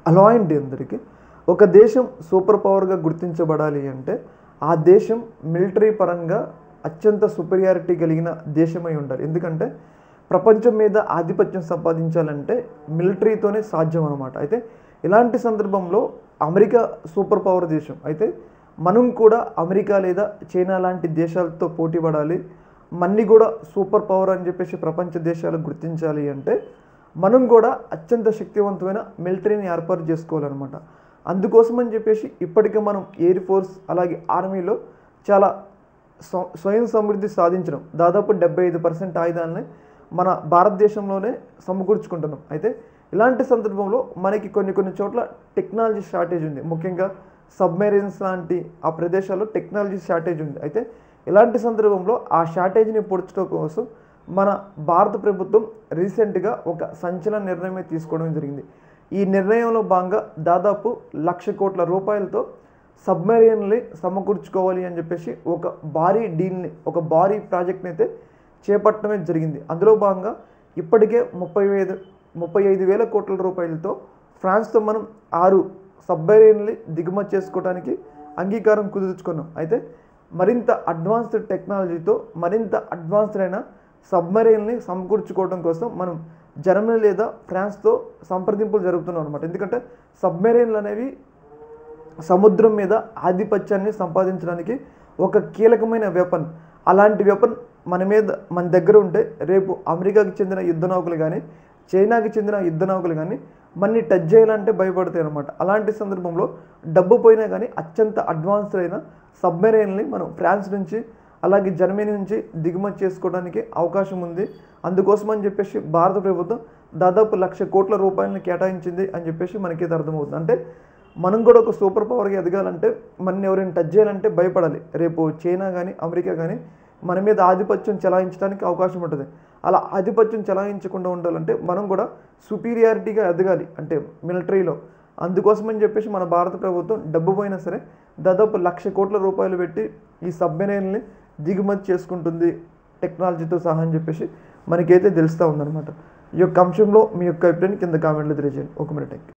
Hello అండి అందరికీ. ఒక దేశం సూపర్ పవర్గా గుర్తించబడాలి అంటే ఆ దేశం మిలిటరీ పరంగా అత్యంత సుపీరియారిటీ కలిగిన దేశమై ఉండాలి. ఎందుకంటే ప్రపంచం మీద ఆధిపత్యం సంపాదించాలంటే మిలిటరీతోనే సాధ్యం అన్నమాట. అయితే ఇలాంటి సందర్భంలో అమెరికా సూపర్ పవర్ దేశం. అయితే మనం కూడా అమెరికా లేదా చైనా లాంటి దేశాలతో పోటీ పడాలి, మన్ని కూడా సూపర్ పవర్ అని చెప్పేసి ప్రపంచ దేశాలు గుర్తించాలి అంటే మనం కూడా అత్యంత శక్తివంతమైన మిలిటరీని ఏర్పాటు చేసుకోవాలన్నమాట. అందుకోసమని చెప్పేసి ఇప్పటికే మనం ఎయిర్ ఫోర్స్ అలాగే ఆర్మీలో చాలా స్వయం సమృద్ధి సాధించడం, దాదాపు 75% ఆయుధాలని మన భారతదేశంలోనే సమకూర్చుకుంటున్నాం. అయితే ఇలాంటి సందర్భంలో మనకి కొన్ని చోట్ల టెక్నాలజీ షార్టేజ్ ఉంది. ముఖ్యంగా సబ్మెరీన్స్ లాంటి ఆ ప్రదేశాల్లో టెక్నాలజీ షార్టేజ్ ఉంది. అయితే ఇలాంటి సందర్భంలో ఆ షార్టేజ్ని పూడ్చడం కోసం మన భారత ప్రభుత్వం రీసెంట్గా ఒక సంచలన నిర్ణయమే తీసుకోవడం జరిగింది. ఈ నిర్ణయంలో భాగంగా దాదాపు 1,00,000 కోట్ల రూపాయలతో సబ్మెరీన్ని సమకూర్చుకోవాలి అని చెప్పేసి ఒక భారీ డీల్ని, ఒక భారీ ప్రాజెక్ట్ని అయితే చేపట్టడమే జరిగింది. అందులో భాగంగా ఇప్పటికే 35,000 కోట్ల రూపాయలతో ఫ్రాన్స్తో మనం 6 సబ్మెరీన్ని దిగుమతి చేసుకోవడానికి అంగీకారం కుదుర్చుకున్నాం. అయితే మరింత అడ్వాన్స్డ్ టెక్నాలజీతో మరింత అడ్వాన్స్డ్ అయిన సబ్మెరీన్ని సమకూర్చుకోవడం కోసం మనం జర్మనీ లేదా ఫ్రాన్స్తో సంప్రదింపులు జరుగుతున్నాం అనమాట. ఎందుకంటే సబ్మెరీన్లు అనేవి సముద్రం మీద ఆధిపత్యాన్ని సంపాదించడానికి ఒక కీలకమైన వెపన్. అలాంటి వెపన్ మన దగ్గర ఉంటే రేపు అమెరికాకి చెందిన యుద్ధ నౌకలు కానీ చైనాకి చెందిన యుద్ధ నౌకలు కానీ మన్ని టచ్ చేయాలంటే భయపడతాయి అనమాట. అలాంటి సందర్భంలో డబ్బు పోయినా కానీ అత్యంత అడ్వాన్స్డ్ అయిన సబ్మెరీన్ని మనం ఫ్రాన్స్ నుంచి అలాగే జర్మనీ నుంచి దిగుమతి చేసుకోవడానికి అవకాశం ఉంది. అందుకోసం అని చెప్పేసి భారత ప్రభుత్వం దాదాపు 1,00,000 కోట్ల రూపాయలని కేటాయించింది అని చెప్పేసి మనకైతే అర్థమవుతుంది. అంటే మనం కూడా ఒక సూపర్ పవర్గా ఎదగాలంటే మన ఎవరైనా టచ్ చేయాలంటే భయపడాలి. రేపు చైనా కానీ అమెరికా కానీ మన మీద ఆధిపత్యం చెలాయించడానికి అవకాశం ఉంటుంది. అలా ఆధిపత్యం చెలాయించకుండా ఉండాలంటే మనం కూడా సుపీరియారిటీగా ఎదగాలి అంటే మిలిటరీలో. అందుకోసమని చెప్పేసి మన భారత ప్రభుత్వం డబ్బు పోయినా సరే దాదాపు 1,00,000 కోట్ల రూపాయలు పెట్టి ఈ సబ్మెరీన్ని దిగుమతి చేసుకుంటుంది టెక్నాలజీతో సహా అని చెప్పేసి మనకైతే తెలుస్తూ ఉందన్నమాట. ఈ యొక్క అంశంలో మీ యొక్క అభిప్రాయాన్ని కింద కామెంట్లో తెలియజేయండి. ఒక మినిట్.